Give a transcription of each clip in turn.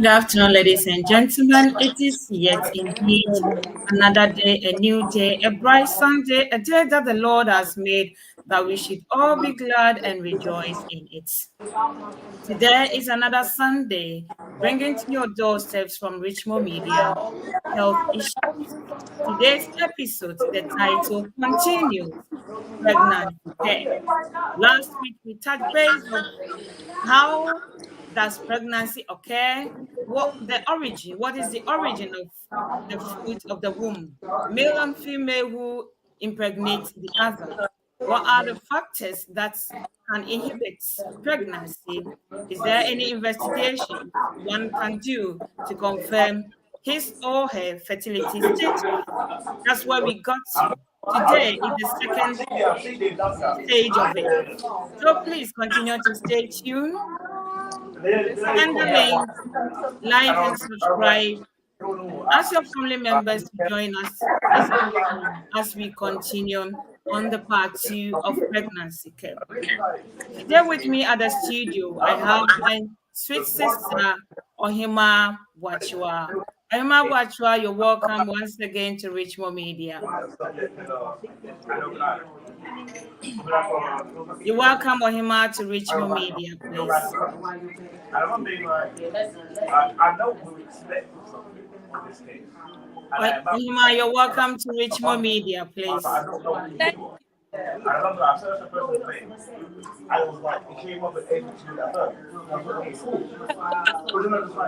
Good afternoon, ladies and gentlemen. It is yet indeed another day, a new day, a bright Sunday, a day that the Lord has made, that we should all be glad and rejoice in it. Today is another Sunday, bringing to your doorsteps from Richmond Media Health Issues. Today's episode, the title continues, Pregnancy Care. Last week, we touched base on how does pregnancy occur? What is the origin of the fruit of the womb? Male and female who impregnate the other. What are the factors that can inhibit pregnancy? Is there any investigation one can do to confirm his or her fertility status? That's where we got to. Today is the second stage of it. So please continue to stay tuned. Send the link, like and subscribe. Ask your family members to join us this evening as we continue on the part 2 of pregnancy care. Today with me at the studio, I have my sweet sister, Ohemaa Boakyewaa. Ohemaa Boakyewaa, you're welcome once again to Richmond Media. You're welcome, Ohemaa, to Richmond Media, please. Bimah, you're welcome to Richmond Media, please.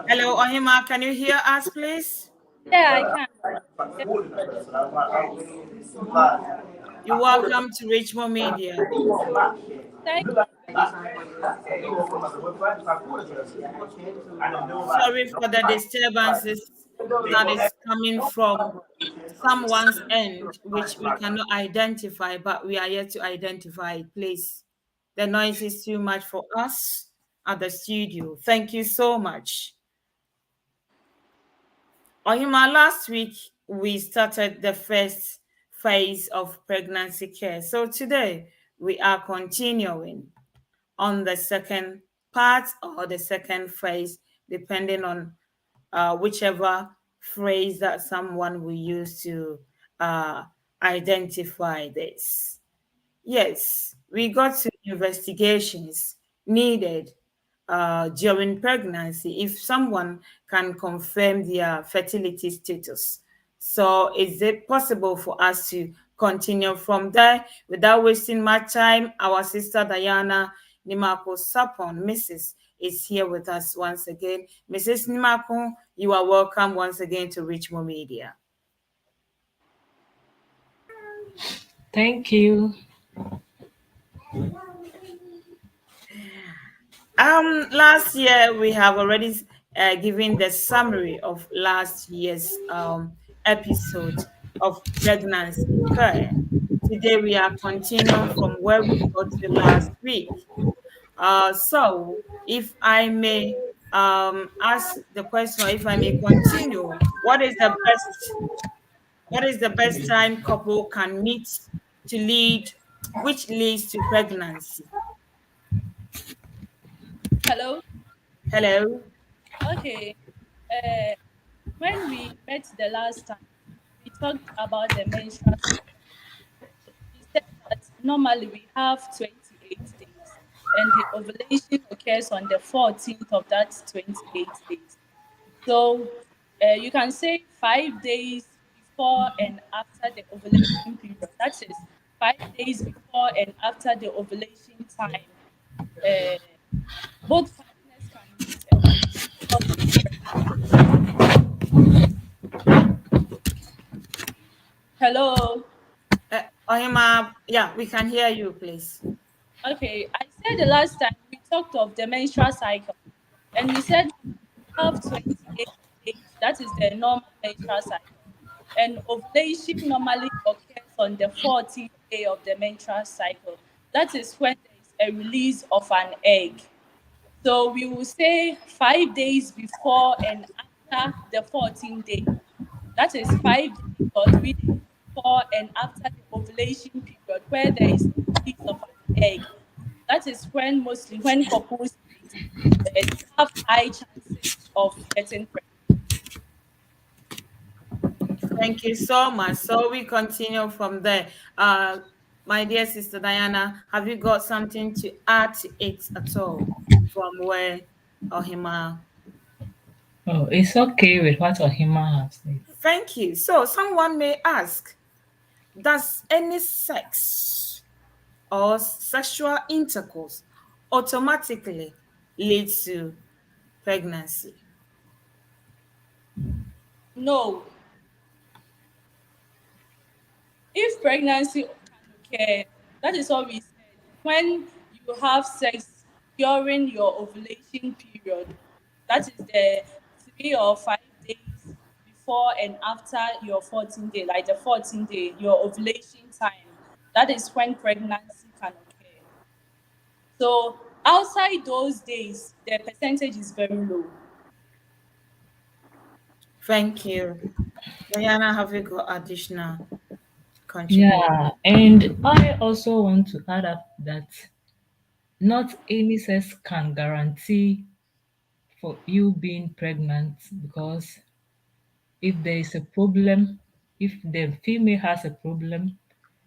Hello, Ohemaa, can you hear us, please? Yeah, I can. You're welcome to Richmond Media. Thank you. Sorry for the disturbances that is coming from someone's end, which we cannot identify, but we are yet to identify it. Please, the noise is too much for us at the studio. Thank you so much. Ohemaa, last week we started the first phase of pregnancy care. So today we are continuing on the second part or the second phase, depending on whichever phrase that someone will use to identify this. Yes, we got to investigations needed during pregnancy if someone can confirm their fertility status. So, is it possible for us to continue from there without wasting much time? Our sister Diana Nimako Sarpong, Mrs., is here with us once again. Mrs. Nimako, you are welcome once again to Richmond Media. Thank you. Last year we have already given the summary of last year's episode of pregnancy care. Today we are continuing from where we got to last week. So if I may ask the question, or if I may continue, what is the best time couple can meet to lead, which leads to pregnancy? Hello. Hello. Okay. Uh, when we met the last time, we talked about the menstrual cycle. We said that normally we have 28 days, and the ovulation occurs on the 14th of that 28 days. So you can say 5 days before and after the ovulation period. That is 5 days before and after the ovulation time. Uh, both partners can meet and cause pregnancy. Hello. Ohemaa, yeah, we can hear you, please. Okay, I said the last time we talked of the menstrual cycle, and we said we have 28 days. That is the normal menstrual cycle. And ovulation normally occurs on the 14th day of the menstrual cycle. That is when there is a release of an egg. So we will say 5 days before and after the 14th day. That is 5 days or 3 days before and after the ovulation period, where there is release of an egg. That is when mostly when couples meet, they have high chances of getting pregnant. Thank you so much. So we continue from there. My dear sister Diana, have you got something to add to it at all from where Ohemaa? Oh, it's okay with what Ohemaa has said. Thank you. So someone may ask, does any sex or sexual intercourse automatically lead to pregnancy? No, if pregnancy can occur, that is what we said. When you have sex during your ovulation period, that is the 3 or 5 days before and after your 14th day, like the 14th day, your ovulation time, that is when pregnancy can occur. So outside those days, the percentage is very low. Thank you. Diana, have you got additional contribute? Yeah, and I also want to add up that not any sex can guarantee for you being pregnant, because if there is a problem, if the female has a problem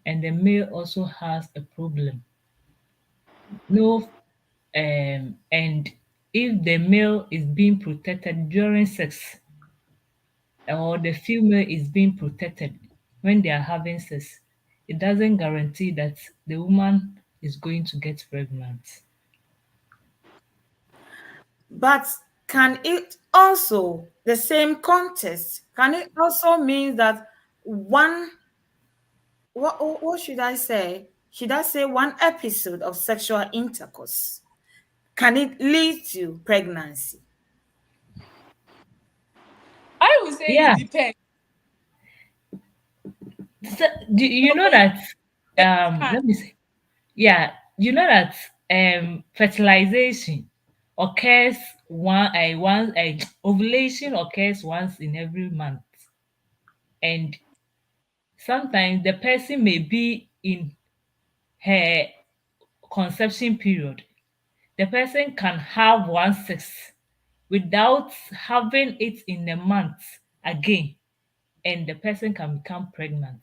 and the male also has a problem, no, and if the male is being protected during sex, or the female is being protected when they are having sex, it doesn't guarantee that the woman is going to get pregnant. But can it also, the same context, can it also mean that one, what should I say? Should I say one episode of sexual intercourse? Can it lead to pregnancy? I would say it Yeah, depends. so, you know So that it can. let me say, yeah, you know that fertilization occurs once ovulation occurs once in every month, and sometimes the person may be in her conception period. The person can have one sex without having it in a month again, and the person can become pregnant.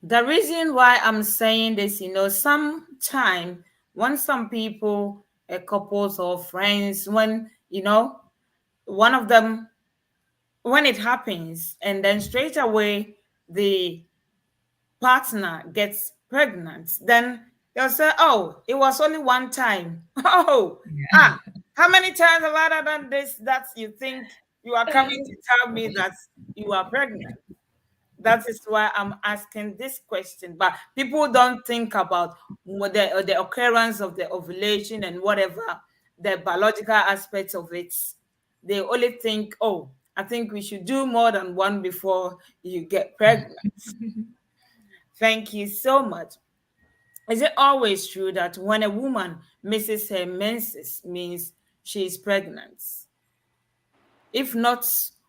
The reason why I'm saying this, sometime when some people couples or friends when one of them, when it happens and then straight away the partner gets pregnant, then they'll say, "Oh, it was only one time." Oh, how many times have I done this that you think you are coming to tell me that you are pregnant? That is why I'm asking this question. But people don't think about the occurrence of the ovulation and whatever the biological aspects of it. They only think, "Oh, I think we should do more than one before you get pregnant." Thank you so much. Is it always true that when a woman misses her menses means she is pregnant? If not,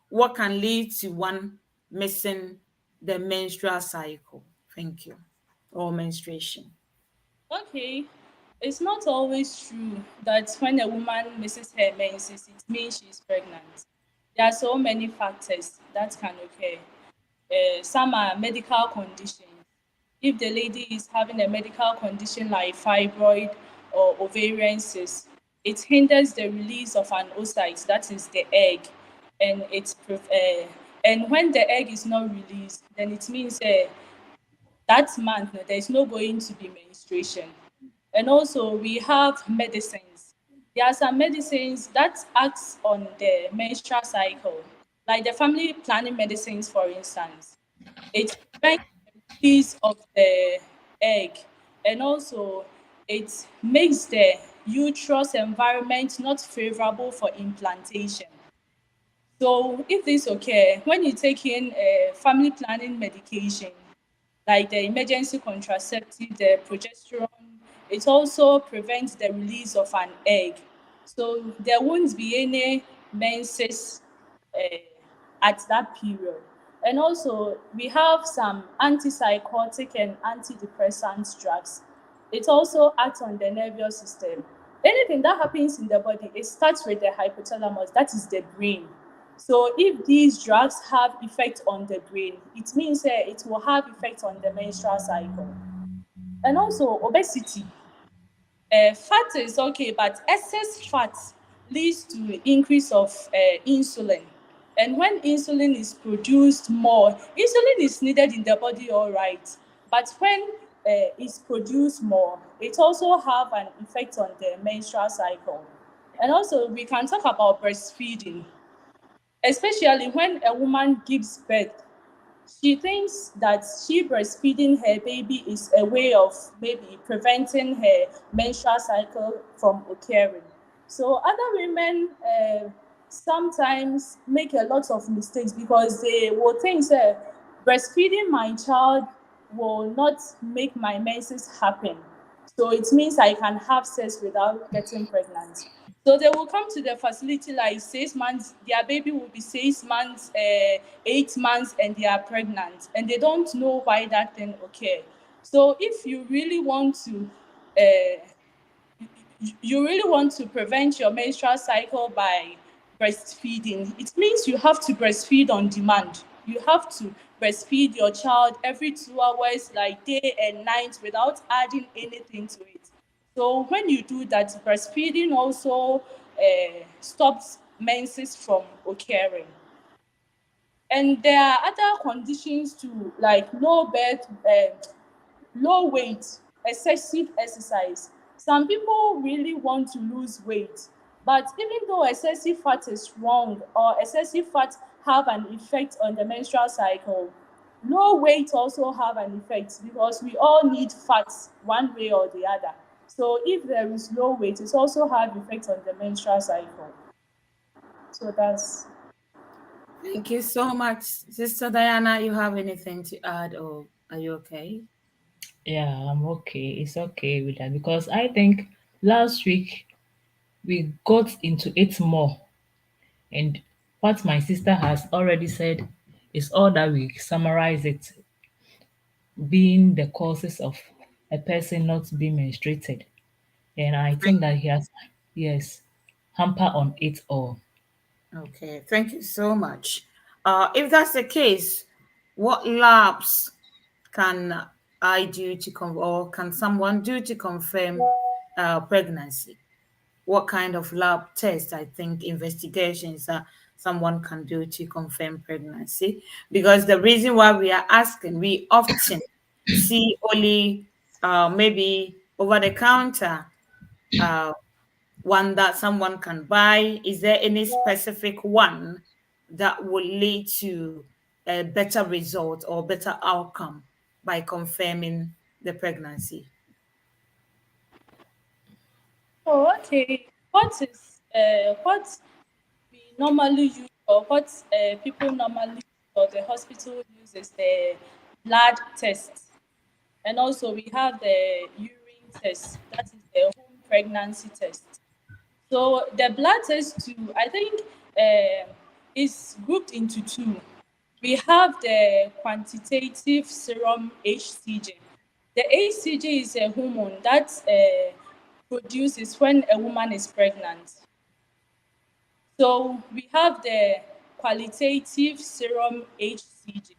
what can lead to one missing the menstrual cycle? Thank you. Or menstruation. Okay, it's not always true that when a woman misses her menses, it means she's pregnant. There are so many factors that can occur. Some are medical conditions. If the lady is having a medical condition like fibroid or ovarian cyst, it hinders the release of an oocyte, that is the egg, and and when the egg is not released, then it means that month there is no going to be menstruation. And also we have medicines. There are some medicines that acts on the menstrual cycle, like the family planning medicines, for instance. It prevents the release of the egg, and also it makes the uterus environment not favorable for implantation. So if this occur, when you take in a family planning medication, like the emergency contraceptive, the progesterone, it also prevents the release of an egg. So there won't be any menses uh, at that period. And also, we have some antipsychotic and antidepressant drugs. It also acts on the nervous system. Anything that happens in the body, it starts with the hypothalamus, that is the brain. So if these drugs have effect on the brain, it means it will have effect on the menstrual cycle. And also obesity. Fat is okay, but excess fat leads to increase of insulin. And when insulin is produced more, insulin is needed in the body, all right. But when it's produced more, it also have an effect on the menstrual cycle. And also, we can talk about breastfeeding, especially when a woman gives birth. She thinks that she breastfeeding her baby is a way of maybe preventing her menstrual cycle from occurring. So other women sometimes make a lot of mistakes because they will think that breastfeeding my child will not make my menses happen. So it means I can have sex without getting pregnant. So they will come to the facility like 6 months, their baby will be 6 months, 8 months, and they are pregnant, and they don't know why that thing occurred. So if you really want to uh, you really want to prevent your menstrual cycle by breastfeeding, it means you have to breastfeed on demand. You have to breastfeed your child every 2 hours, like day and night, without adding anything to it. So when you do that, breastfeeding also stops menses from occurring. And there are other conditions too, like low weight, excessive exercise. Some people really want to lose weight, but even though excessive fat is wrong or excessive fat have an effect on the menstrual cycle, low weight also have an effect because we all need fats one way or the other. So if there is low weight, it also have effect on the menstrual cycle. So that's Thank you so much. Sister Diana, you have anything to add or are you okay? Yeah, I'm okay. It's okay with that because I think last week we got into it more, and what my sister has already said is all that we summarize it being the causes of a person not being menstruated. And I think that he has, yes, hamper on it all. Okay, thank you so much. If that's the case, what labs can I do to or can someone do to confirm pregnancy? what kind of lab test, I think, investigations that someone can do to confirm pregnancy. Because the reason why we are asking, we often see only maybe over the counter uh, one that someone can buy. Is there any specific one that will lead to a better result or better outcome by confirming the pregnancy? Oh, okay. What we normally use, or what people normally use, or the hospital uses, the blood test. And also we have the urine test, that is the home pregnancy test. So the blood test too, I think, is grouped into two. We have the quantitative serum HCG. The HCG is a hormone that produces when a woman is pregnant. So we have the qualitative serum HCG.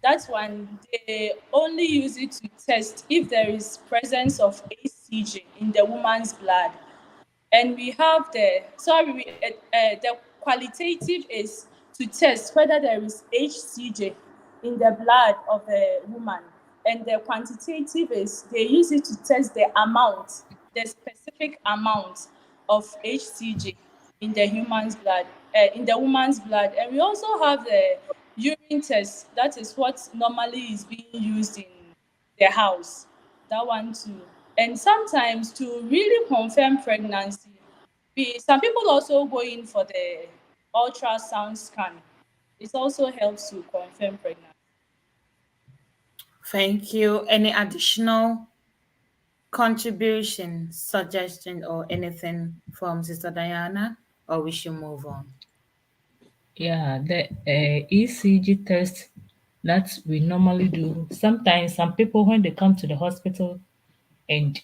That one, they only use it to test if there is presence of HCG in the woman's blood. And we have the qualitative is to test whether there is HCG in the blood of a woman, and the quantitative is they use it to test the amount, the specific amount of HCG in the human's blood, in the woman's blood. And we also have the urine test. That is what normally is being used in the house. That one too. And sometimes to really confirm pregnancy, some people also go in for the ultrasound scan. It also helps to confirm pregnancy. Thank you. Any additional contribution, suggestion, or anything from Sister Diana, or we should move on? Yeah, the ECG test that we normally do. Sometimes some people when they come to the hospital and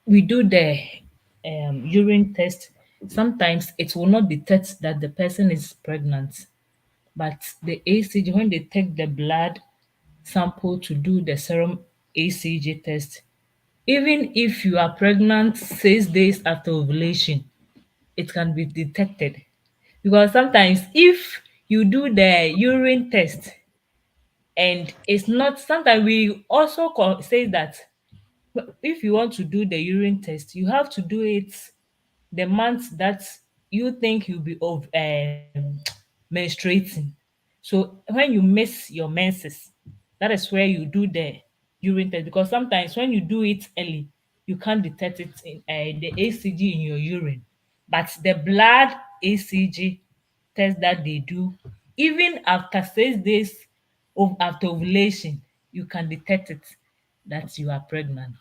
we do the urine test, sometimes it will not detect that the person is pregnant. But the ECG, when they take the blood sample to do the serum ECG test, even if you are pregnant 6 days after ovulation, it can be detected. Because sometimes if you do the urine test and it's not, sometimes we also say that if you want to do the urine test, you have to do it the month that you think you'll be of menstruating. So when you miss your menses, that is where you do the urine test, because sometimes when you do it early, you can't detect it in the ACG in your urine. But the blood ACG test that they do, even after 6 days of after ovulation, you can detect it that you are pregnant.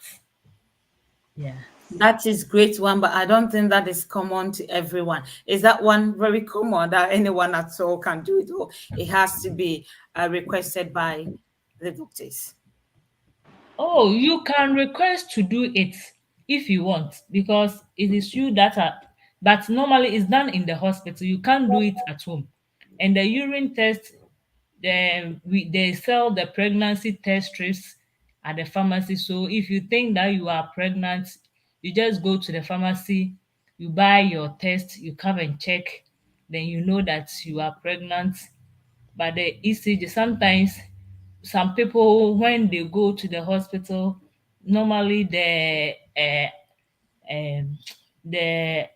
Yeah. That is great one, but I don't think that is common to everyone. Is that one very common that anyone at all can do it, or it has to be requested by the doctors? Oh, you can request to do it if you want, because it is you that are, but normally it's done in the hospital. You can't do it at home. And the urine test, they sell the pregnancy test strips at the pharmacy. So if you think that you are pregnant, you just go to the pharmacy, you buy your test, you come and check, then you know that you are pregnant. But the ECG, sometimes some people when they go to the hospital, normally um, the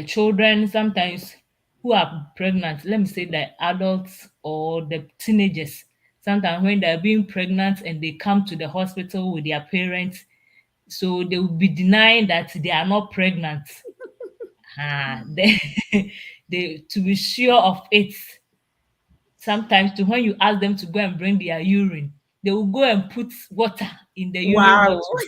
children sometimes who are pregnant, let me say the adults or the teenagers, sometimes when they're being pregnant and they come to the hospital with their parents, so they will be denying that they are not pregnant. They, they to be sure of it, sometimes to when you ask them to go and bring their urine, they will go and put water in the urine Wow. bottle.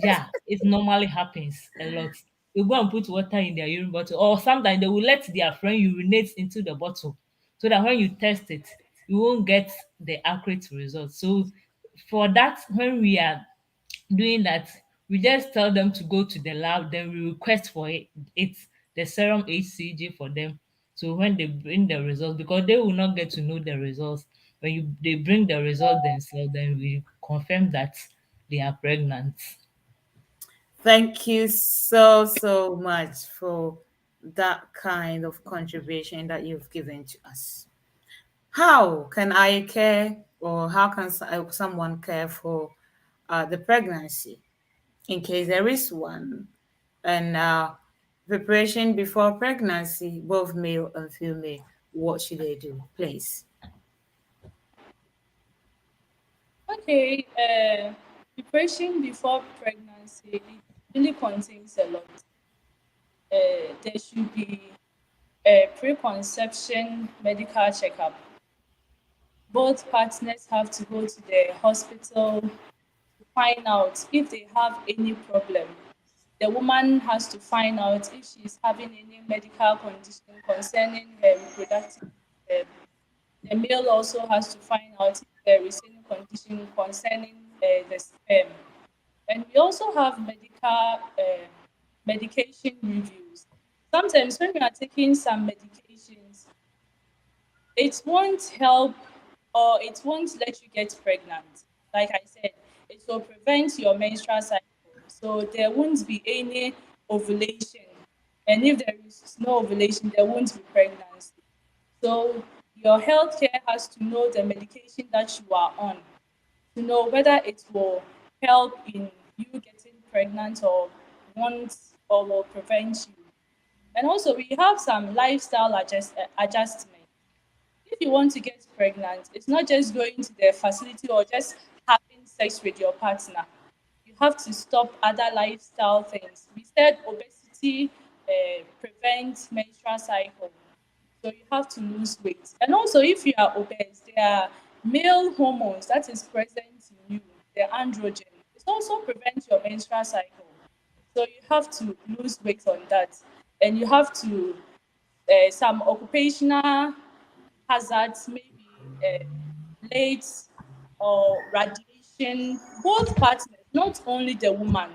Yeah, it normally happens a lot. They go and put water in their urine bottle, or sometimes they will let their friend urinate into the bottle so that when you test it, you won't get the accurate result. So for that, when we are doing that, we just tell them to go to the lab, then we request for it's the serum HCG for them. So when they bring the results, because they will not get to know the results, when they bring the results themselves, then we confirm that they are pregnant. Thank you so, so much for that kind of contribution that you've given to us. How can I care, or how can someone care for the pregnancy in case there is one? And preparation before pregnancy, both male and female, what should they do, please? Okay, preparation before pregnancy it really contains a lot. There should be a preconception medical checkup. Both partners have to go to the hospital to find out if they have any problem. The woman has to find out if she's having any medical condition concerning her reproductive system. The male also has to find out if there is any condition concerning the sperm. And we also have medication reviews. Sometimes when we are taking some medications, it won't help or it won't let you get pregnant. Like I said, it will prevent your menstrual cycle. So there won't be any ovulation. And if there is no ovulation, there won't be pregnancy. So your healthcare has to know the medication that you are on to know whether it will help in you getting pregnant or won't or will prevent you. And also we have some lifestyle adjustment. If you want to get pregnant, it's not just going to the facility or just having sex with your partner. You have to stop other lifestyle things. We said obesity prevents menstrual cycle. So you have to lose weight. And also, if you are obese, there are male hormones that is present in you, the androgen. It also prevents your menstrual cycle. So you have to lose weight on that. And you have to, some occupational hazards, maybe late or radiation, both partners, not only the woman,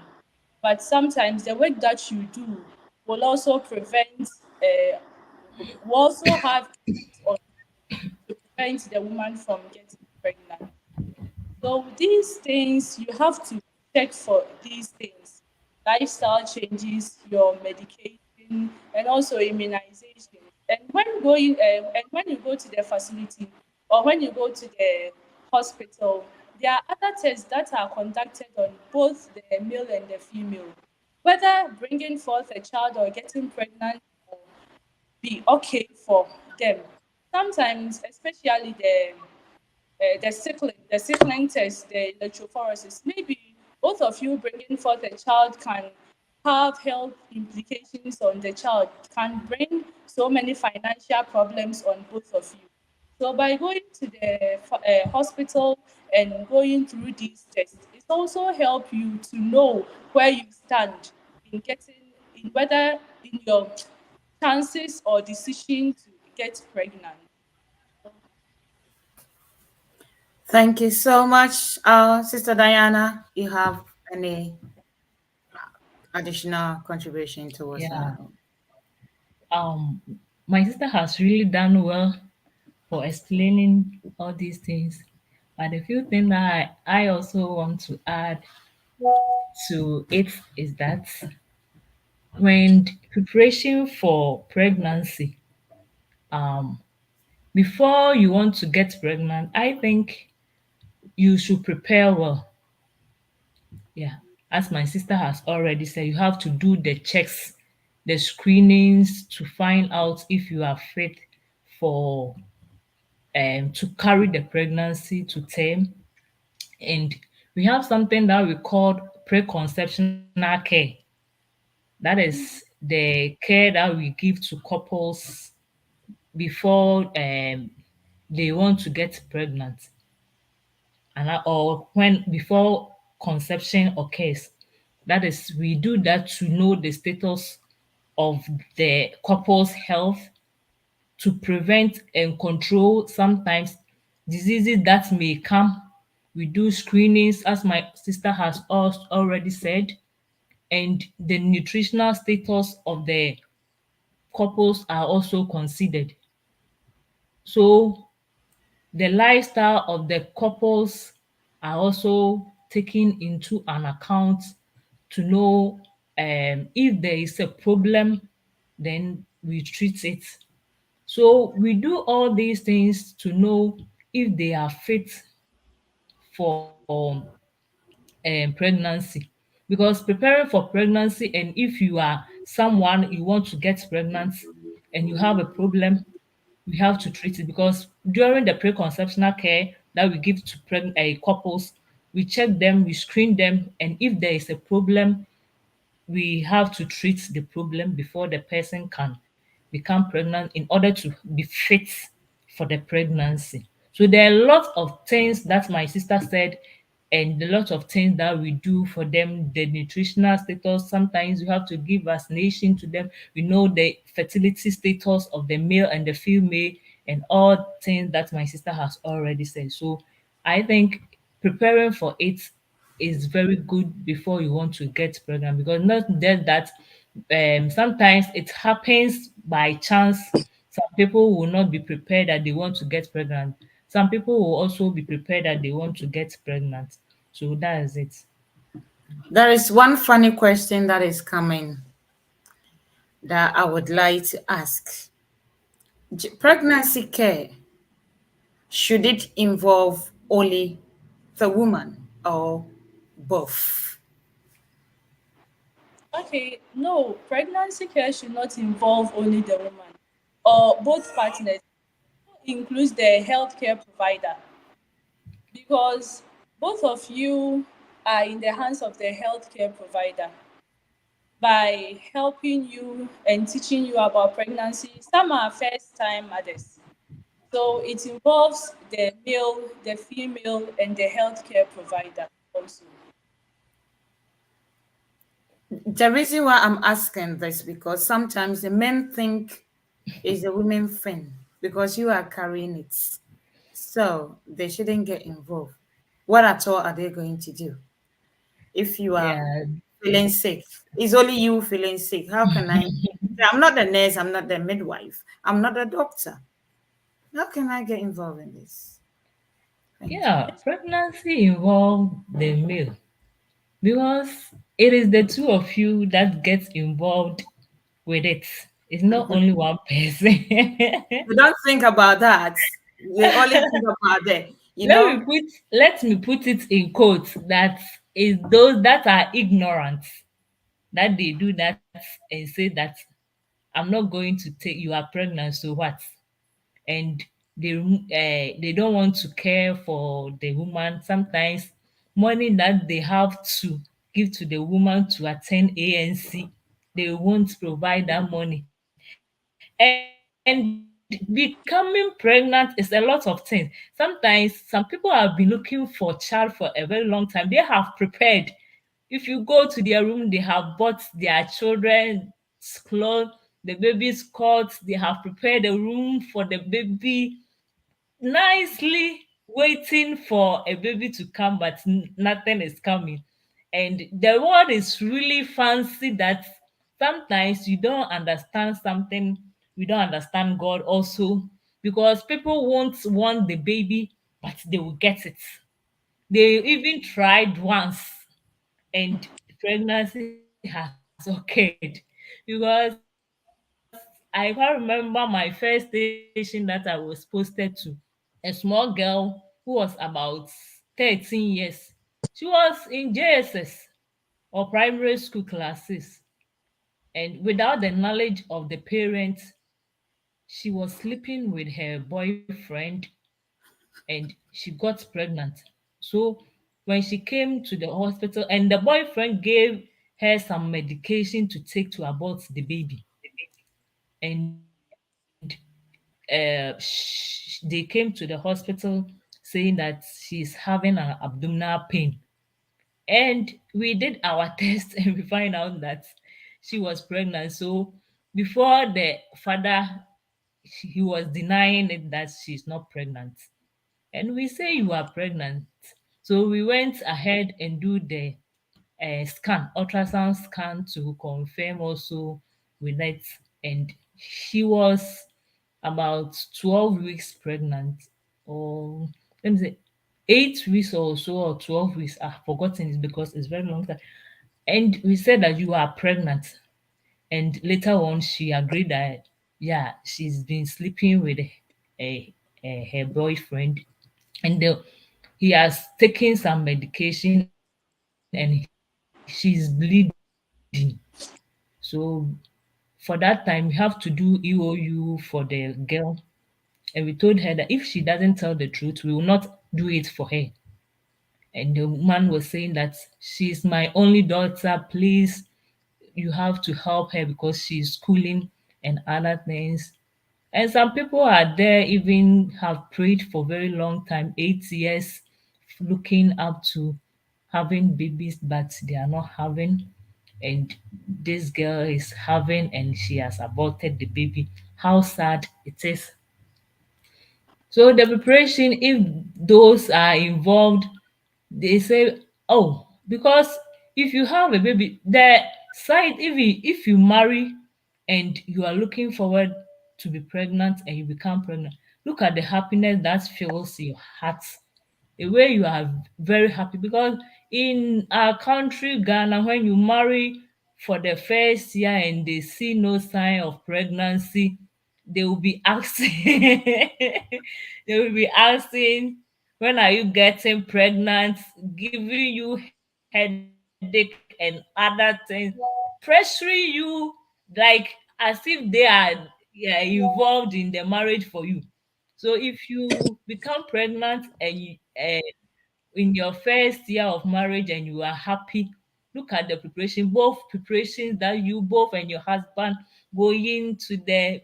but sometimes the work that you do will also prevent, will also have effect on to prevent the woman from getting pregnant. So these things you have to check for these things. Lifestyle changes, your medication, and also immunization. And when you go to the facility or when you go to the hospital, there are other tests that are conducted on both the male and the female. Whether bringing forth a child or getting pregnant be okay for them. Sometimes, especially the sickling test, the electrophoresis, maybe both of you bringing forth a child can have health implications on the child, can bring so many financial problems on both of you. So by going to the hospital and going through these tests, it also help you to know where you stand in getting in whether in your chances or decision to get pregnant. Thank you so much, Sister Diana. You have any additional contribution towards that? Yeah. Um, my sister has really done well for explaining all these things. But a few things that I also want to add to it is that when preparation for pregnancy, um, before you want to get pregnant, I think you should prepare well. Yeah. As my sister has already said, you have to do the checks, the screenings to find out if you are fit for to carry the pregnancy to term. And we have something that we call preconceptional care. That is the care that we give to couples before they want to get pregnant, and or when before conception occurs. That is, we do that to know the status of the couple's health, to prevent and control sometimes diseases that may come. We do screenings, as my sister has already said, and the nutritional status of the couples are also considered. So the lifestyle of the couples are also taken into an account to know if there is a problem, then we treat it. So we do all these things to know if they are fit for pregnancy. Because preparing for pregnancy, and if you are someone you want to get pregnant and you have a problem, we have to treat it. Because during the preconceptional care that we give to couples, we check them, we screen them, and if there is a problem, we have to treat the problem before the person can become pregnant in order to be fit for the pregnancy. So there are a lot of things that my sister said, and a lot of things that we do for them. The nutritional status, sometimes you have to give vaccination to them. We know the fertility status of the male and the female, and all things that my sister has already said. So I think preparing for it is very good before you want to get pregnant, because not just that, sometimes it happens by chance. Some people will not be prepared that they want to get pregnant. Some people will also be prepared that they want to get pregnant. So that is it. There is one funny question that is coming that I would like to ask. Pregnancy care, should it involve only the woman or both? Okay, no, pregnancy care should not involve only the woman or both partners. It includes the healthcare provider, because both of you are in the hands of the healthcare provider by helping you and teaching you about pregnancy. Some are first time mothers. So it involves the male, the female, and the healthcare provider also. The reason why I'm asking this, because sometimes the men think it's a women thing because you are carrying it. So they shouldn't get involved. What at all are they going to do if you are Yeah, feeling sick? It's only you feeling sick. How can I? I'm not the nurse, I'm not the midwife, I'm not a doctor. How can I get involved in this? Thank you. yeah, pregnancy involves the male, because it is the two of you that gets involved with it. It's not only one person. They don't think about that. They only think about that, you let me know. put let me put it in quotes, that is those that are ignorant, that they do that and say that I'm not going to take, you are pregnant, so what? And they don't want to care for the woman. Sometimes money that they have to give to the woman to attend ANC, they won't provide that money. And becoming pregnant is a lot of things. Sometimes some people have been looking for child for a very long time. They have prepared. If you go to their room, they have bought their children's clothes, the baby's coats, they have prepared a room for the baby, nicely waiting for a baby to come, but nothing is coming. And the world is really fancy that sometimes you don't understand something, we don't understand God also, because people won't want the baby, but they will get it. They even tried once, and pregnancy has occurred. Because I can't remember my first station that I was posted to. A small girl who was about 13 years. She was in JSS or primary school classes. And without the knowledge of the parents, she was sleeping with her boyfriend and she got pregnant. So when she came to the hospital, and the boyfriend gave her some medication to take to abort the baby, and they came to the hospital saying that she's having an abdominal pain. And we did our test and we find out that she was pregnant. So before the father, he was denying it that she's not pregnant. And we say you are pregnant. So we went ahead and do the scan, ultrasound scan, to confirm also with it. And she was about 12 weeks pregnant, or let me say 8 weeks or so, or 12 weeks. I've forgotten it because it's very long time. And we said that you are pregnant. And later on, she agreed that, yeah, she's been sleeping with her boyfriend. And he has taken some medication and she's bleeding. So for that time, we have to do EOU for the girl. And we told her that if she doesn't tell the truth, we will not do it for her. And the man was saying that she's my only daughter, please, you have to help her because she's schooling and other things. And some people are there even have prayed for very long time, 8 years, looking up to having babies, but they are not having. And this girl is having, and she has aborted the baby. How sad it is. So the preparation, if those are involved, they say, oh, because if you have a baby, the side, if you marry and you are looking forward to be pregnant and you become pregnant, look at the happiness that fills your heart, a way you are very happy. Because in our country, Ghana, when you marry for the first year and they see no sign of pregnancy, they will be asking they will be asking, when are you getting pregnant, giving you headache and other things, pressuring you, like as if they are, yeah, involved in the marriage for you. So if you become pregnant and in your first year of marriage and you are happy, look at the preparation, both preparations that you both and your husband going to the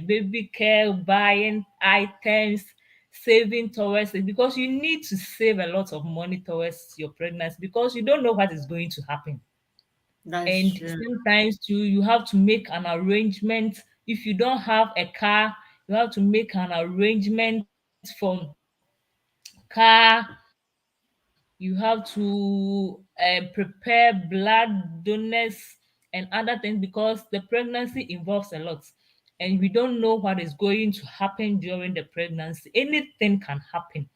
baby care, buying items, saving towards it, because you need to save a lot of money towards your pregnancy because you don't know what is going to happen. That's And true. sometimes too, you have to make an arrangement. If you don't have a car, you have to make an arrangement for car. You have to prepare blood donors and other things because the pregnancy involves a lot. And we don't know what is going to happen during the pregnancy. Anything can happen.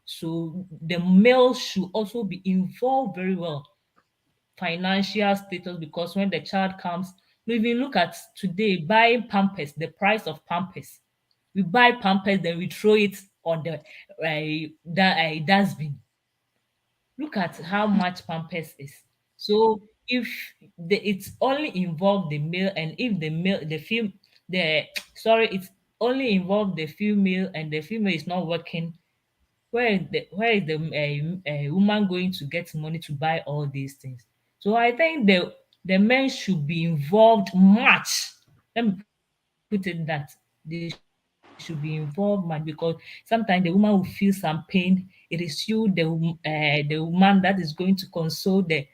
So the male should also be involved very well. Financial status, because when the child comes, we even look at today buying pampers, the price of pampers. We buy pampers, then we throw it on the dustbin. Look at how much pampers is. So if it's only involved the male, and if the male, the female, the sorry, it's only involved the female, and the female is not working, where is the woman going to get money to buy all these things? So I think the men should be involved much. Let me put it that they should be involved much, because sometimes the woman will feel some pain. It is you, the woman, that is going to console the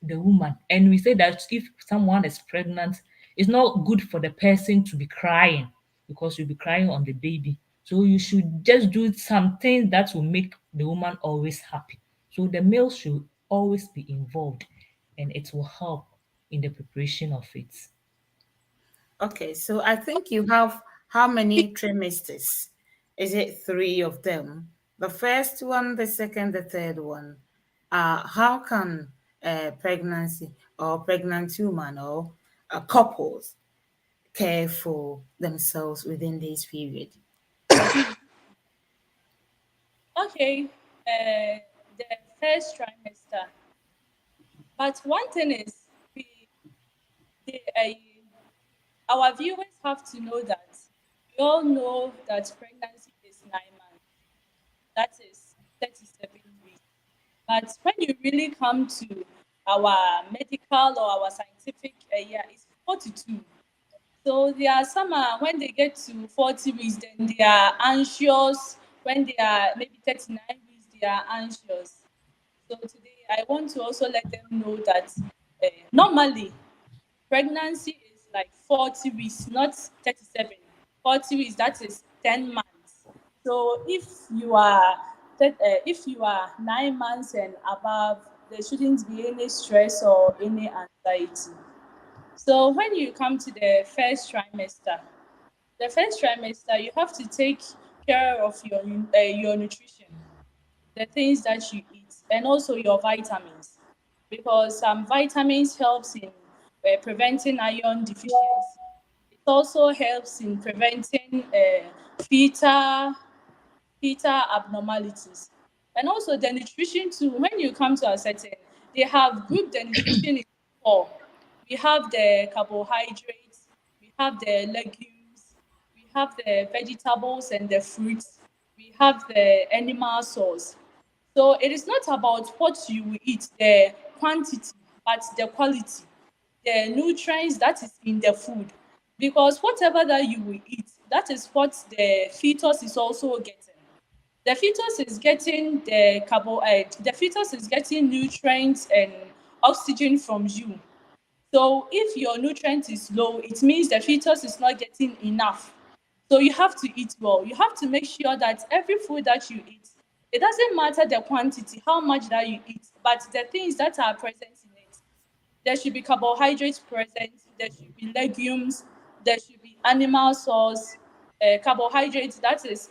woman. And we say that if someone is pregnant, it's not good for the person to be crying, because you'll be crying on the baby. So you should just do something that will make the woman always happy. So the male should always be involved, and it will help in the preparation of it. Okay, so I think you have how many trimesters? Is it three of them? The first one, the second, the third one. How can pregnancy or pregnant woman or couples care for themselves within this period? Okay, the first trimester. But one thing is, we, our viewers have to know that we all know that pregnancy is 9 months. That is 37 weeks. But when you really come to our medical or our scientific year, it's 42. So there are some when they get to 40 weeks, then they are anxious. When they are maybe 39 weeks, they are anxious. So today I want to also let them know that normally pregnancy is like 40 weeks, not 37. 40 weeks, that is 10 months. So if you are 9 months and above, there shouldn't be any stress or any anxiety. So when you come to the first trimester, you have to take care of your nutrition, the things that you eat, and also your vitamins, because vitamins helps in preventing iron deficiency. It also helps in preventing fetal abnormalities. And also the nutrition too, when you come to a setting, they have grouped the nutrition in four. We have the carbohydrates, we have the legumes, we have the vegetables and the fruits, we have the animal source. So it is not about what you will eat, the quantity, but the quality, the nutrients that is in the food. Because whatever that you will eat, that is what the fetus is also getting. The fetus is getting the fetus is getting nutrients and oxygen from you. So if your nutrient is low, it means the fetus is not getting enough. So you have to eat well. You have to make sure that every food that you eat, it doesn't matter the quantity, how much that you eat, but the things that are present in it. There should be carbohydrates present, there should be legumes, there should be animal source, carbohydrates, that is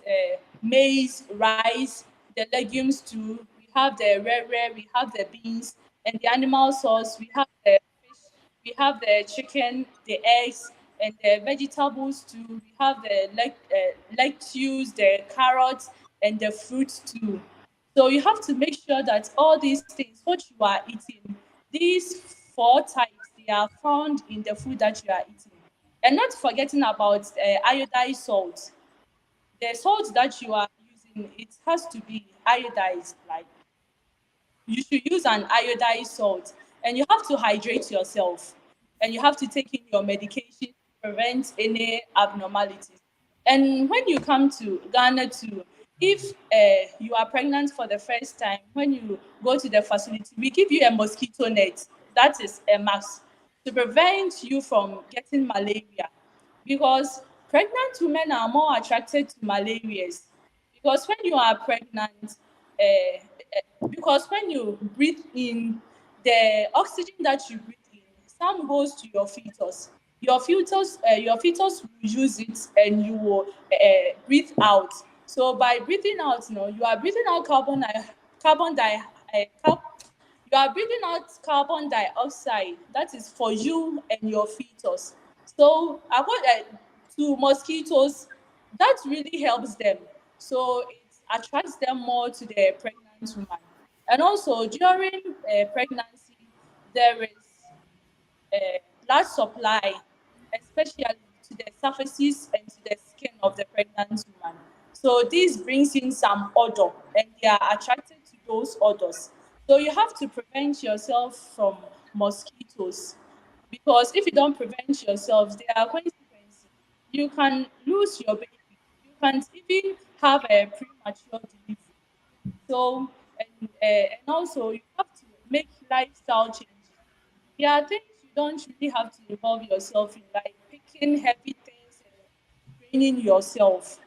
maize, rice, the legumes too. We have the rare, we have the beans, and the animal source, we have the fish, we have the chicken, the eggs, and the vegetables too. We have the lettuce, the carrots, and the fruits too. So you have to make sure that all these things, what you are eating, these four types, they are found in the food that you are eating. And not forgetting about iodized salt. The salt that you are using, it has to be iodized. Like you should use an iodized salt, and you have to hydrate yourself, and you have to take in your medication to prevent any abnormalities. And when you come to Ghana too, if you are pregnant for the first time, when you go to the facility, we give you a mosquito net. That is a must to prevent you from getting malaria, because pregnant women are more attracted to malarias. Because when you are pregnant, because when you breathe in, the oxygen that you breathe in, some goes to your fetus. Your fetus will use it, and you will breathe out. So by breathing out, you are breathing out carbon di, you are breathing out carbon dioxide. That is for you and your fetus. So to mosquitoes, that really helps them. So it attracts them more to the pregnant woman. And also during pregnancy, there is large supply, especially to the surfaces and to the skin of the pregnant woman. So this brings in some odor, and they are attracted to those odors. So you have to prevent yourself from mosquitoes, because if you don't prevent yourself, there are consequences. You can lose your baby. You can't even have a premature delivery. So, and also you have to make lifestyle changes. There are things you don't really have to involve yourself in, like picking heavy things and training yourself.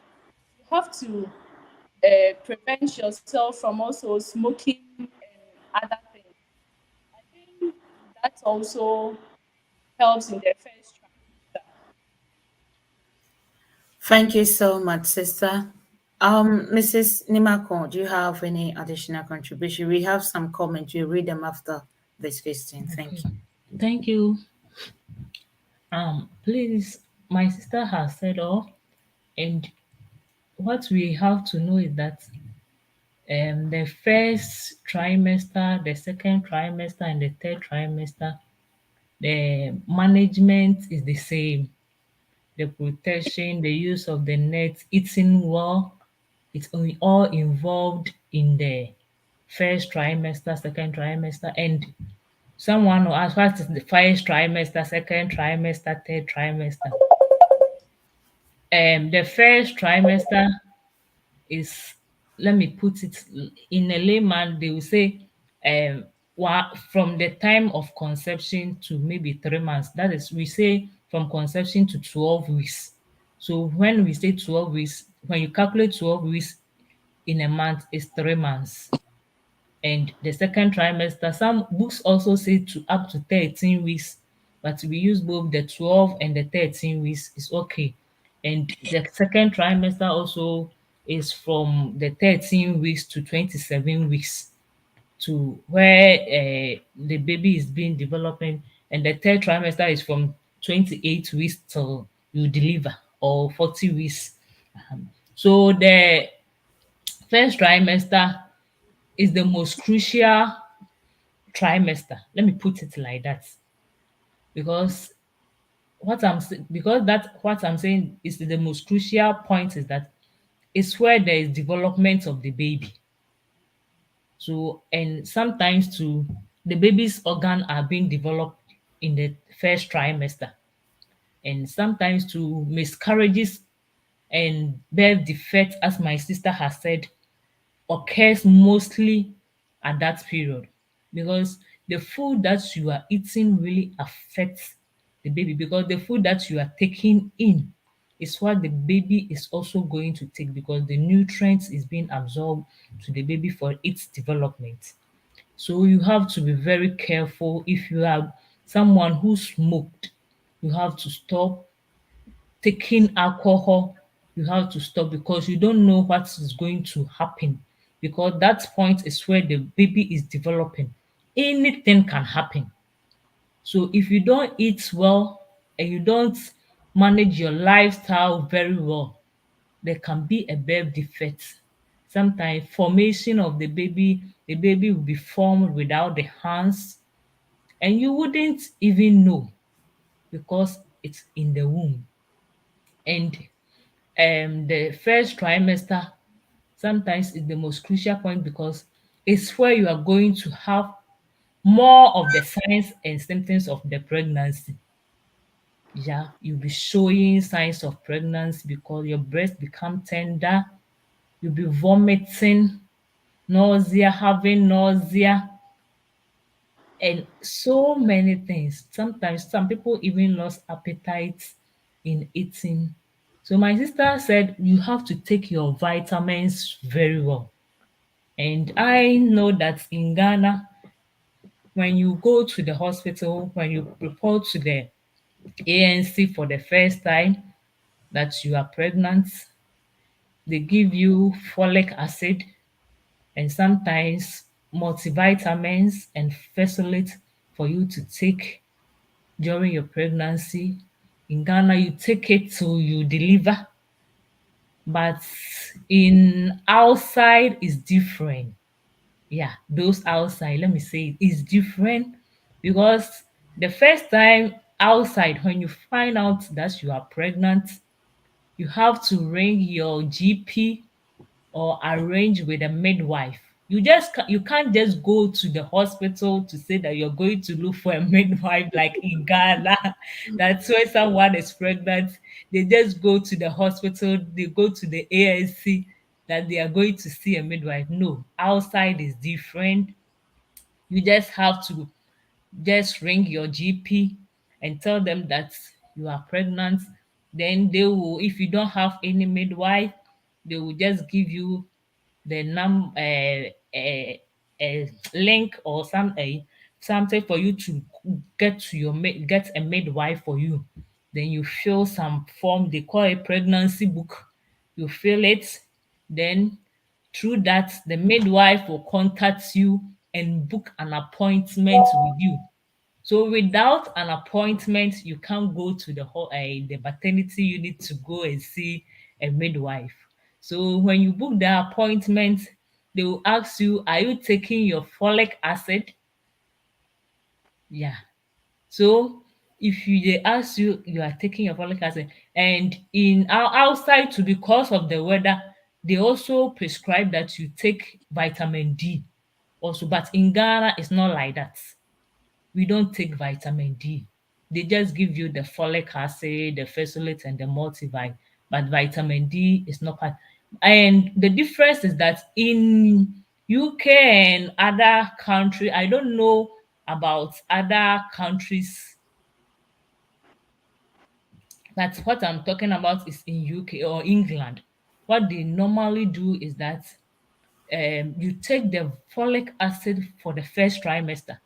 You have to prevent yourself from also smoking and other things. I think that also helps in the first trimester. Thank you so much, sister. Mrs. Nimako, do you have any additional contribution? We have some comments. We read them after this question. Okay. Thank you. Thank you. Please, my sister has said all, and what we have to know is that the first trimester, the second trimester, and the third trimester, the management is the same. The protection, the use of the net, eating well, it's all involved in the first trimester, second trimester, and someone will ask what is the first trimester, second trimester, third trimester. The first trimester is, let me put it in a layman, they will say from the time of conception to maybe 3 months. That is, we say from conception to 12 weeks. So when we say 12 weeks, when you calculate 12 weeks in a month, it's 3 months. And the second trimester, some books also say to up to 13 weeks, but we use both the 12 and the 13 weeks is okay. And the second trimester also is from the 13 weeks to 27 weeks. to where the baby is being developing, and the third trimester is from 28 weeks till you deliver, or 40 weeks. So the first trimester is the most crucial trimester. Let me put it like that, because what I'm saying is the most crucial point is that it's where there is development of the baby. So, and sometimes too, the baby's organ are being developed in the first trimester, and sometimes too miscarriages and birth defects, as my sister has said, occurs mostly at that period, because the food that you are eating really affects the baby, because the food that you are taking in is what the baby is also going to take, because the nutrients is being absorbed to the baby for its development. So you have to be very careful. If you are someone who smoked, you have to stop. Taking alcohol, you have to stop, because you don't know what is going to happen, because that point is where the baby is developing. Anything can happen. So if you don't eat well and you don't manage your lifestyle very well, there can be a birth defect. Sometimes formation of the baby will be formed without the hands, and you wouldn't even know, because it's in the womb. And the first trimester sometimes is the most crucial point, because it's where you are going to have more of the signs and symptoms of the pregnancy. Yeah, you'll be showing signs of pregnancy because your breast become tender, you'll be vomiting, nausea, having nausea, and so many things. Sometimes some people even lost appetite in eating. So my sister said you have to take your vitamins very well. And I know that in Ghana, when you go to the hospital, when you report to the ANC for the first time that you are pregnant, they give you folic acid and sometimes multivitamins and folate for you to take during your pregnancy. In Ghana, you take it till you deliver, but in outside is different. Yeah, those outside, let me say it is different, because the first time outside, when you find out that you are pregnant, you have to ring your GP or arrange with a midwife. You can't just go to the hospital to say that you're going to look for a midwife like in Ghana. That's when someone is pregnant. They just go to the hospital, they go to the ANC that they are going to see a midwife. No, outside is different. You just have to just ring your GP and tell them that you are pregnant. Then they will, if you don't have any midwife, they will just give you the link or something for you to get a midwife for you. Then you fill some form, they call it pregnancy book. You fill it, then through that the midwife will contact you and book an appointment with you. So without an appointment, you can't go to the maternity unit to go and see a midwife. So when you book the appointment, they will ask you, "Are you taking your folic acid?" Yeah. So if they ask you, you are taking your folic acid, and in outside too, because of the weather, they also prescribe that you take vitamin D also. But in Ghana, it's not like that. We don't take vitamin D. They just give you the folic acid, the folate, and the multivite. But vitamin D is not part. And the difference is that in UK and other country, I don't know about other countries, but what I'm talking about is in UK or England. What they normally do is that you take the folic acid for the first trimester.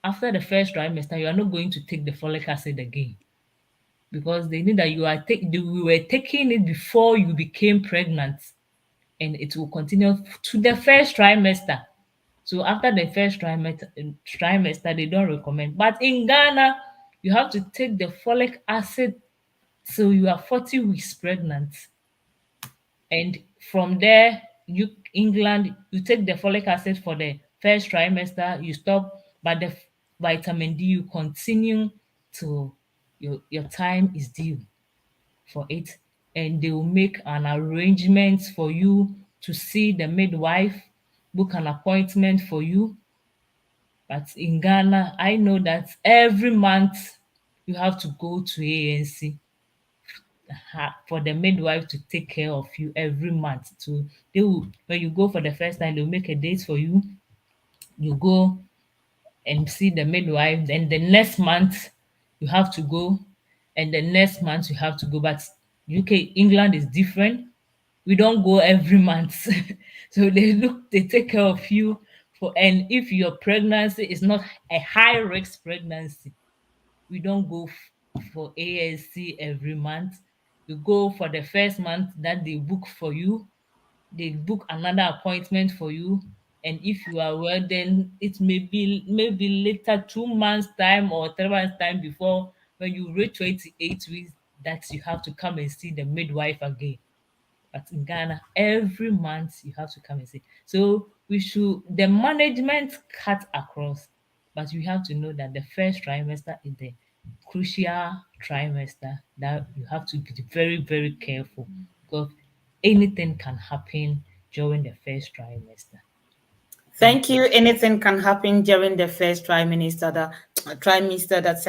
After the first trimester, you are not going to take the folic acid again, because they know that you were taking it before you became pregnant, and it will continue to the first trimester. So after the first trimester, they don't recommend. But in Ghana, you have to take the folic acid till you are 40 weeks pregnant. And from there, you England, you take the folic acid for the first trimester, you stop, but the vitamin D you continue till your time is due for it. And they will make an arrangement for you to see the midwife, book an appointment for you. But in Ghana, I know that every month you have to go to ANC for the midwife to take care of you every month. So they will, when you go for the first time, they'll make a date for you. You go and see the midwife. Then the next month you have to go, and the next month you have to go. But UK, England is different. We don't go every month. So they take care of you for, and if your pregnancy is not a high risk pregnancy, we don't go for ASC every month. You go for the first month that they book for you, they book another appointment for you. And if you are well, then it may be maybe later 2 months time or 3 months time before, when you reach 28 weeks, that you have to come and see the midwife again. But in Ghana, every month you have to come and see. So we should, the management cut across, but you have to know that the first trimester is the crucial trimester that you have to be very, very careful, because anything can happen during the first trimester. Thank Thank you. you. Anything can happen during the first trimester. That's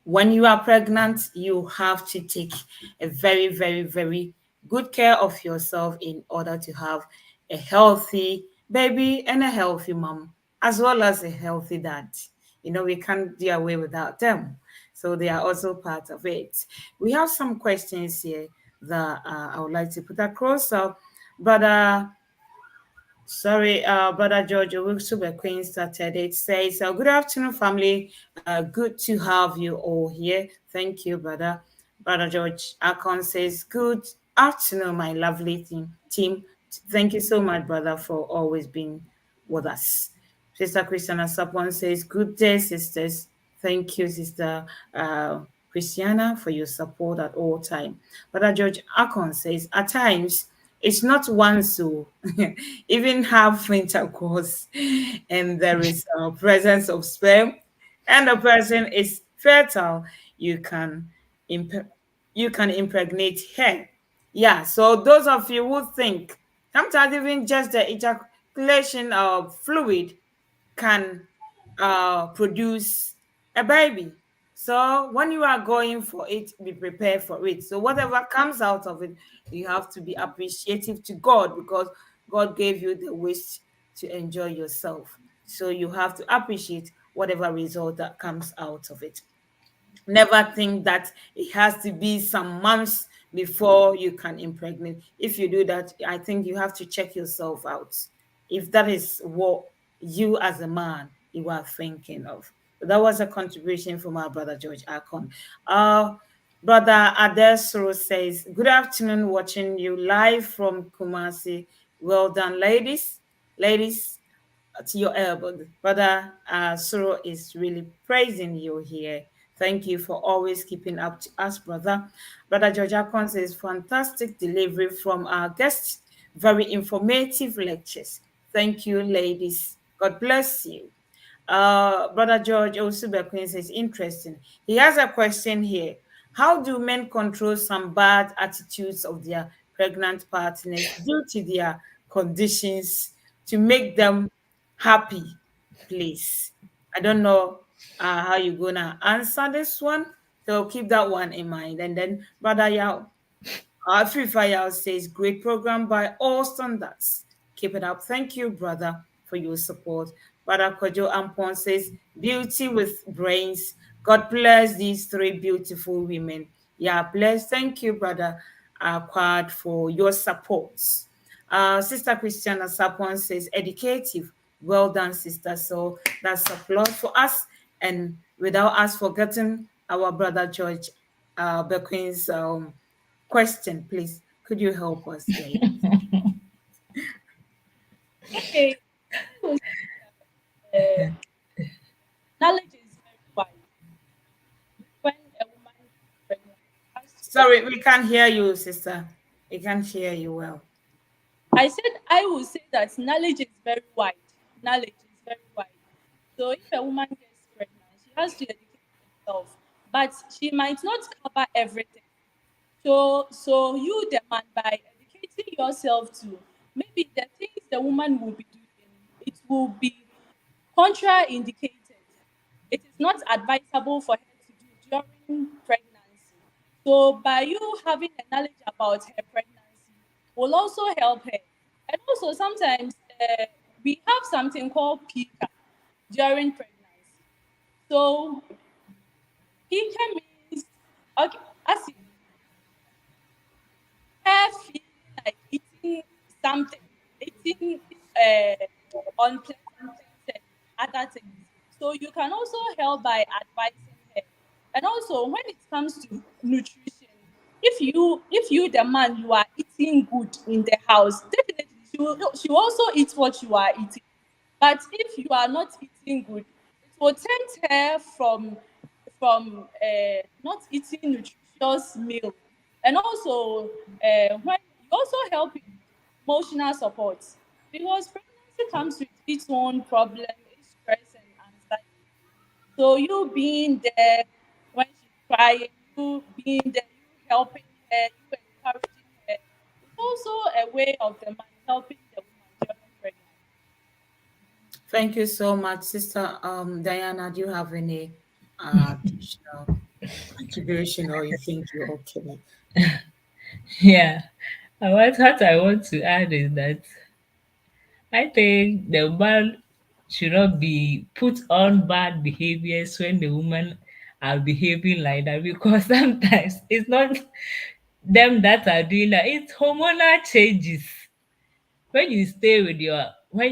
when you are pregnant, you have to take a very, very, very good care of yourself in order to have a healthy baby and a healthy mom, as well as a healthy dad. We can't do away without them. So they are also part of it. We have some questions here that I would like to put across. So, brother Sorry, Brother George Owusu Queen started. It says, good afternoon, family. Good to have you all here. Thank you, brother. Brother George Akon says, good afternoon, my lovely team. Thank you so much, brother, for always being with us. Sister Christiana Sapon says, good day, sisters. Thank you, Sister Christiana, for your support at all time. Brother George Akon says, at times, it's not once to even have intercourse, and there is a presence of sperm, and the person is fertile. You can imp- you can impregnate her. Yeah. So those of you who think sometimes even just the ejaculation of fluid can produce a baby. So when you are going for it, be prepared for it. So whatever comes out of it, you have to be appreciative to God, because God gave you the wish to enjoy yourself. So you have to appreciate whatever result that comes out of it. Never think that it has to be some months before you can impregnate. If you do that, I think you have to check yourself out. If that is what you as a man you are thinking of. So that was a contribution from our brother George Akon. Brother Adesro says, good afternoon, watching you live from Kumasi. Well done, ladies. Ladies, to your elbow. Brother Suro is really praising you here. Thank you for always keeping up to us, brother. Brother George Akon says, fantastic delivery from our guests. Very informative lectures. Thank you, ladies. God bless you. Brother George Osubekwe says, interesting. He has a question here. How do men control some bad attitudes of their pregnant partners due to their conditions to make them happy, please? I don't know how you're gonna answer this one, so keep that one in mind. And then Brother Yao, Free Fire says, great program by all standards. Keep it up. Thank you, brother, for your support. Brother Kojo Ampon says, beauty with brains. God bless these three beautiful women. Yeah, bless. Thank you, brother Quad, for your support. Sister Christiana Sapon says, educative. Well done, sister. So that's applause for us. And without us forgetting our brother George Bequin's question, please. Could you help us, ladies? Okay. knowledge is very wide. When a woman gets pregnant, she has to Sorry, educate. we can't hear you, sister. We can't hear you well. I said I will say that knowledge is very wide. Knowledge is very wide. So if a woman gets pregnant, she has to educate herself, but she might not cover everything. So you, the man, by educating yourself too, maybe the things the woman will be doing, it will be contraindicated. It is not advisable for her to do during pregnancy. So by you having a knowledge about her pregnancy will also help her. And also sometimes we have something called PICA during pregnancy. So PICA means, okay, as in her feeling like eating something, eating unpleasant things and other things. So you can also help by advising her. And also when it comes to nutrition, if you the man you are eating good in the house, definitely she will also eat what you are eating. But if you are not eating good, it will tempt her from not eating nutritious meal. And also when you also help with emotional support, because pregnancy comes with its own problem, its stress and anxiety. So you being there when she's crying, you being there, you helping her, you encouraging her, it's also a way of the man helping the woman during pregnancy. Thank you so much, Sister Diana. Do you have any additional contribution, or you think you're okay? Yeah. What I want to add is that I think the man should not be put on bad behaviors when the women are behaving like that, because sometimes it's not them that are doing that, it's hormonal changes. When you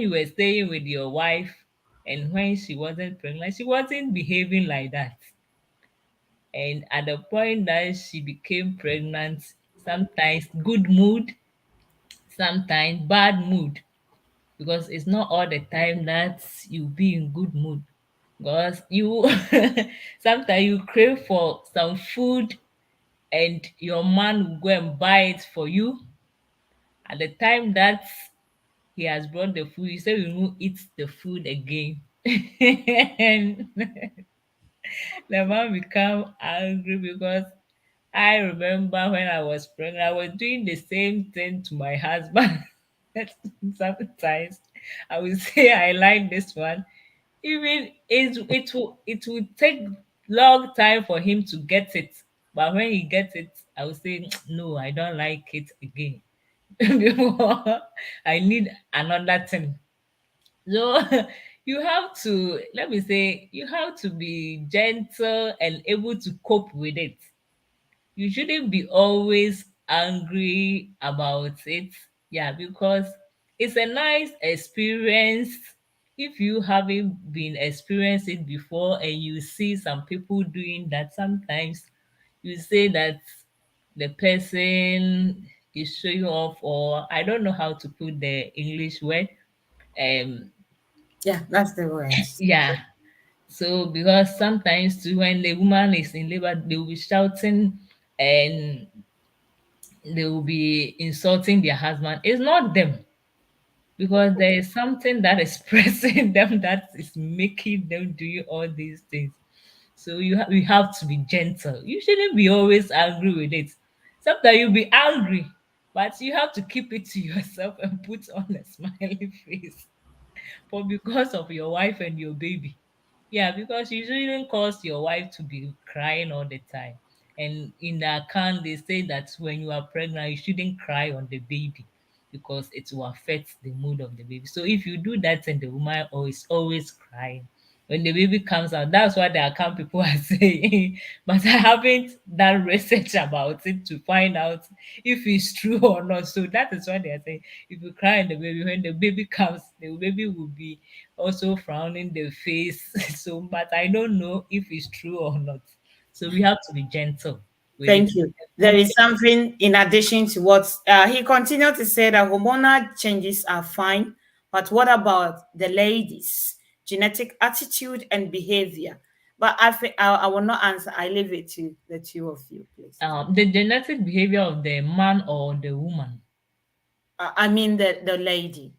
were staying with your wife and when she wasn't pregnant, she wasn't behaving like that. And at the point that she became pregnant, sometimes good mood, sometimes bad mood, because it's not all the time that you be in good mood, because you sometimes you crave for some food and your man will go and buy it for you. At the time that he has brought the food, you say you won't eat the food again. And the man become angry, because I remember when I was pregnant, I was doing the same thing to my husband. Sometimes I would say I like this one. Even it will take long time for him to get it. But when he gets it, I will say, no, I don't like it again. Before I need another thing. So you have to, let me say, you have to be gentle and able to cope with it. You shouldn't be always angry about it. Yeah, because it's a nice experience. If you haven't been experienced it before and you see some people doing that, sometimes you say that the person is showing off, or I don't know how to put the English word. um Yeah, that's the words. yeah. So because sometimes too, when the woman is in labor, they will be shouting and they will be insulting their husband. It's not them, because there is something that is pressing them that is making them do all these things. So you have to be gentle. You shouldn't be always angry with it. Sometimes you'll be angry, but you have to keep it to yourself and put on a smiling face, but because of your wife and your baby. Yeah, because you shouldn't cause your wife to be crying all the time. And in the account, they say that when you are pregnant, you shouldn't cry on the baby, because it will affect the mood of the baby. So if you do that and the woman always crying, when the baby comes out, that's what the account people are saying. But I haven't done research about it to find out if it's true or not. So that is what they are saying. If you cry in the baby, when the baby comes, the baby will be also frowning the face. So, but I don't know if it's true or not. So we have to be gentle with it. Thank you. There is something in addition to what he continued to say, that hormonal changes are fine, but what about the ladies? genetic attitude and behavior. But I think I will not answer. I leave it to the two of you, please. The genetic behavior of the man or the woman. I mean the lady,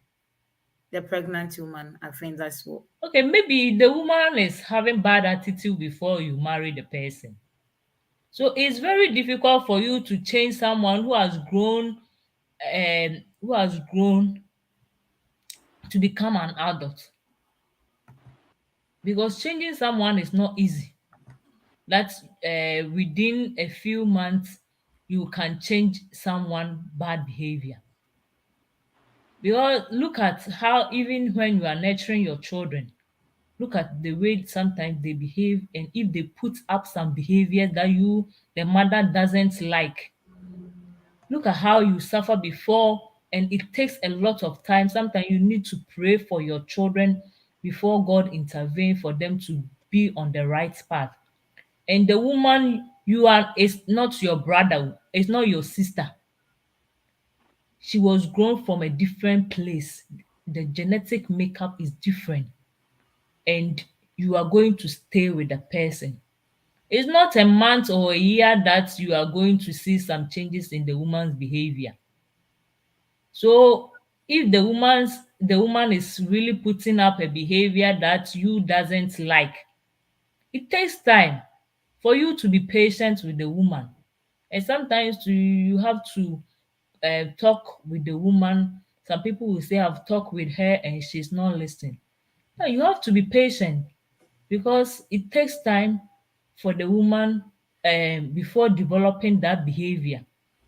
the pregnant woman. I think that's what. Okay, maybe the woman is having bad attitude before you marry the person. So it's very difficult for you to change someone who has grown to become an adult, because changing someone is not easy. That's within a few months you can change someone bad behavior. Because look at how, even when you are nurturing your children, look at the way sometimes they behave, and if they put up some behavior that the mother doesn't like, look at how you suffer before. And it takes a lot of time. Sometimes you need to pray for your children before God intervene for them to be on the right path. And the woman you are is not your brother, it's not your sister. She was grown from a different place. The genetic makeup is different, and you are going to stay with the person. It's not a month or a year that you are going to see some changes in the woman's behavior. So if the woman is really putting up a behavior that you doesn't like, it takes time for you to be patient with the woman. And sometimes you have to talk with the woman. Some people will say, I've talked with her and she's not listening. No, you have to be patient, because it takes time for the woman before developing that behavior.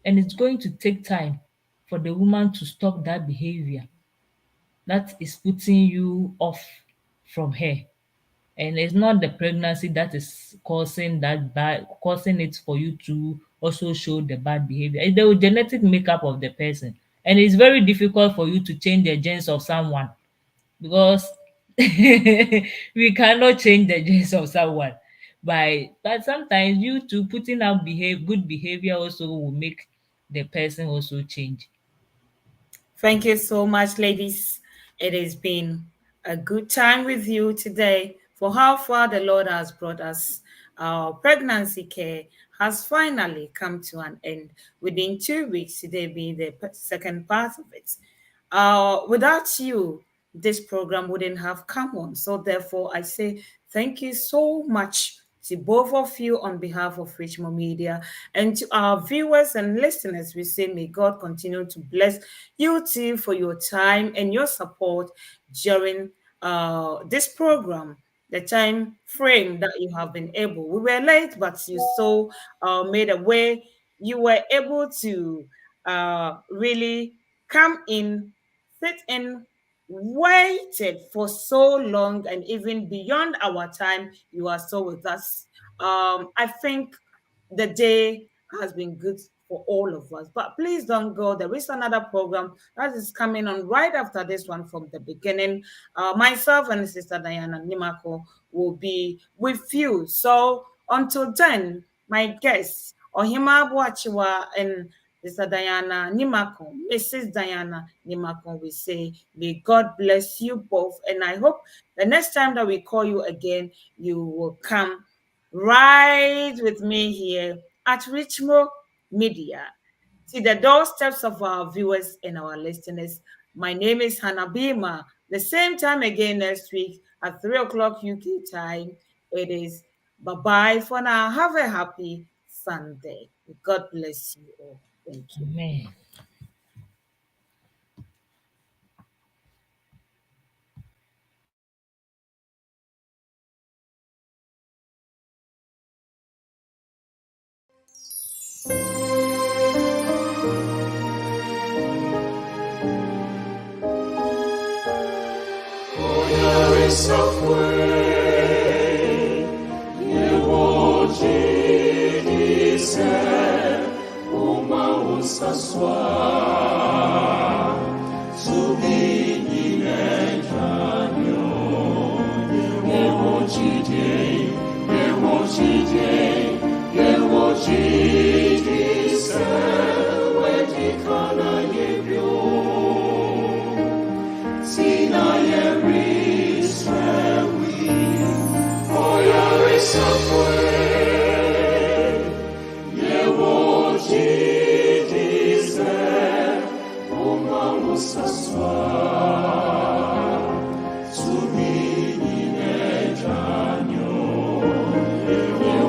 And it's going to take time for the woman to stop that behavior that is putting you off from her. And it's not the pregnancy that is causing it for you to also show the bad behavior. It's the genetic makeup of the person. And it's very difficult for you to change the genes of someone, because we cannot change the genes of someone. But sometimes you to putting out good behavior also will make the person also change. Thank you so much, ladies. It has been a good time with you today. For how far the Lord has brought us, our pregnancy care has finally come to an end. Within 2 weeks, today being the second part of it. Without you, this program wouldn't have come on. So therefore, I say thank you so much to both of you on behalf of Richmond Media, and to our viewers and listeners. We say may God continue to bless you too for your time and your support during this program, the time frame that you have been able. We were late, but you so made a way. You were able to really come in, sit in, waited for so long, and even beyond our time. You are still with us. I think the day has been good for all of us. But please don't go. There is another program that is coming on right after this one from the beginning. Myself and Sister Diana Nimako will be with you. So until then, my guests, Ohemaa Boakyewaa and Sister Diana Nimako, Mrs. Diana Nimako, we say, may God bless you both. And I hope the next time that we call you again, you will come right with me here at Richmond Media. See the doorsteps of our viewers and our listeners. My name is Hanna Bimah. The same time again next week at 3 o'clock UK time. It is bye-bye for now. Have a happy Sunday. God bless you all. Thank you. Amen. Sina ye Israel.